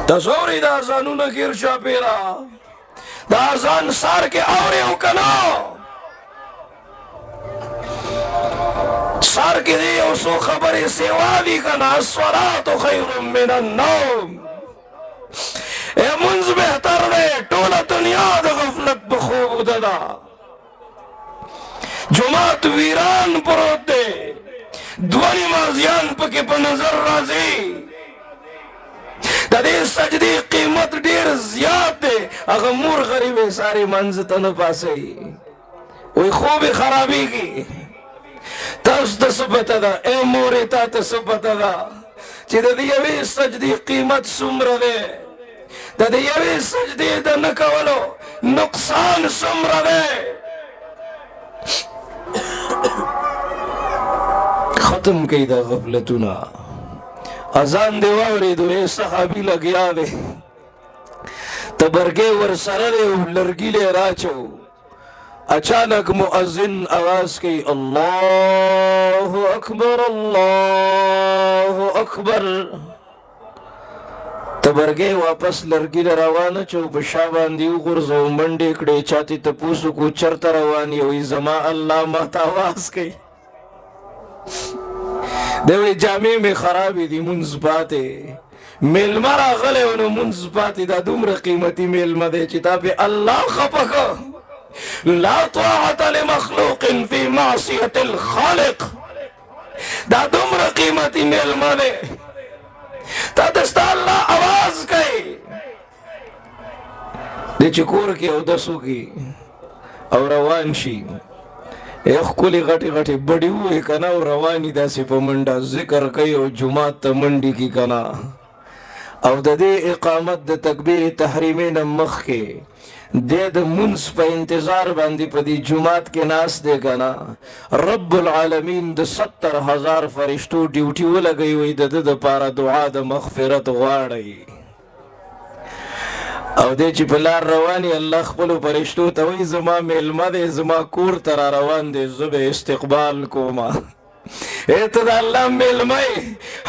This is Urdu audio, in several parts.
تصوری دا ازانونا گیر شا پیرا دا ازان سار کے آوری ہو کنا سار کے دی اسو خبری سیوا دی کنا الصلاة خیر من النوم اے منز بہتر دے ٹولا دنیا دا غفلت بخوب ددا جماعت ویران پروت دے دوانی مازیان پکی پا نظر رازی دا دے سجدی قیمت دیر زیاد دے اگر مور غریب ساری منزتا نپاسی وی خوب خرابی کی تاس تسبتا دا اے موری تا تسبتا دا چی دا دیوی سجدی قیمت سمر دے دا دیوی سجدی دا نکولو نقصان سمر دے ختم کی دا غفلتنا ازان دے واوری دو اے صحابی لگیا دے تبرگے ورسر دے لرگی لے راچو اچانک مؤذن آواز کی اللہ اکبر تبرگے واپس لرگی لے روانہ چو بشابان دیو غرزو منڈے کڑے چاہتی تپوسو کو چرتا روانی ہوئی زما اللہ مات آواز کی دوی جامع میں خرابی دی منز باتے میل مرا غلے انو منز باتے دا دومر قیمتی میل مدے چتا پہ اللہ خپکا لا طاعت لمخلوق فی معصیت الخالق دا دومر قیمتی میل مدے تا دستا اللہ آواز کئی دے چکور کی او دسو کی او روان شی ایخ کلی غٹی غٹی بڑی ہوئی کنا و روانی دا سی پا منڈا ذکر کئی و جماعت تا منڈی کی کنا او دا دے اقامت دا تکبیر تحریمین مخ کے دے دا منس پا انتظار باندی پا دی جماعت کے ناس دے کنا رب العالمین دا 70,000 فرشتو ڈیوٹی و لگئی وی دا دا پارا دعا دا مغفرت غاڑی او دے چی پلار روانی اللہ خپلو پرشتو تاوی زما میلمہ دے زما کور ترا روان دے زب استقبال کو ما اعتدا اللہ میلمہ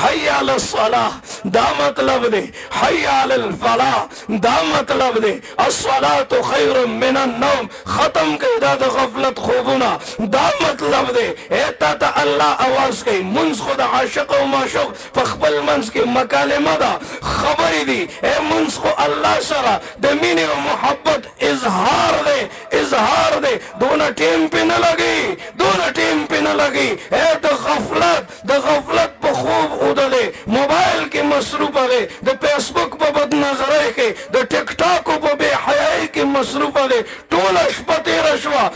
حی علی الصلاة دا مطلب دے حی علی الفلاح دا مطلب دے الصلاة خیر من النوم ختم کئی دا دا غفلت خوبنا دا مطلب دے اعتدا اللہ آواز کئی منز خود عاشق و معشوق فخبل منز کی مکالمہ دا خبری دی اے منز خود اللہ سرا دمین و محبت اظہار دے دونا ٹیم پہ نہ لگی اے دا غفلت پا خوب ادلے موبائل کے مصروف آگے دا پیس بک پا بد نظرے کے دا ٹک ٹاک پا بے حیائی کے مصروف آگے ٹولش پا تیرا شوا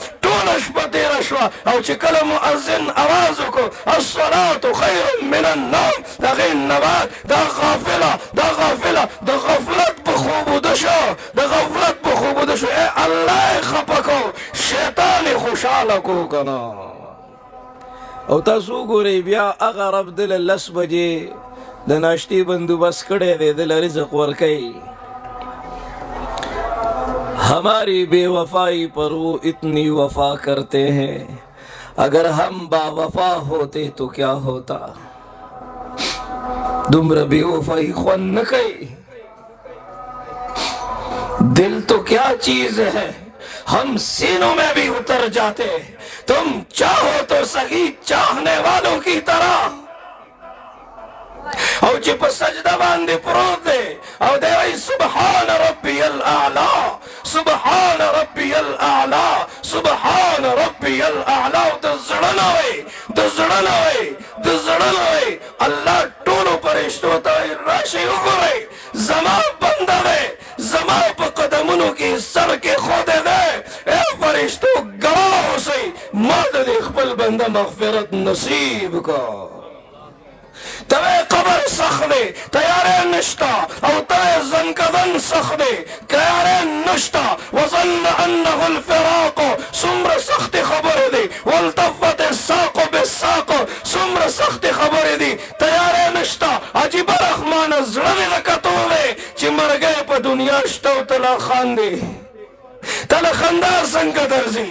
او چکل مؤذن آوازو کو الصلاة خیر من النوم دا غیر نبات دا غفلت پا خوب ادشو اے اللہ خپکو شیطان خوشالکو کنا او تاسو گوری بیا اغا رب دل لس بجے دا ناشتی بندو بس کڑے دے دل رزق ورکی ہماری بے وفائی پر وہ اتنی وفا کرتے ہیں اگر ہم با وفا ہوتے تو کیا ہوتا دمر بے وفائی خوان نکئی دل تو کیا چیز ہے ہم سینوں میں بھی اتر جاتے تم چاہو تو سہی چاہنے والوں کی طرح او چپ سجدہ باندے پروت دے او دے وی سبحان ربی الاعلا دزڑنوے اللہ ٹولو پرشتو تائی راشی اگرے زمان بندہ دے زمان پا قدمونو کی سر کے خودے دے اے فرشتو گواہ ہو سی مادد اخبر بندہ مغفرت نصیب کا توے قبر سخ دے تیارے نشتا او توے زنکدن سخ دے تیارے نشتا وظن انہو الفراق سمر سخت خبر دے والتفت الساق بالساق سمر سخت خبر دے تیارے نشتا عجیب رحمان زرد لکتو دے چی مر گئے پا دنیا شتو تلا خان دے تلا خاندار سنگ درزی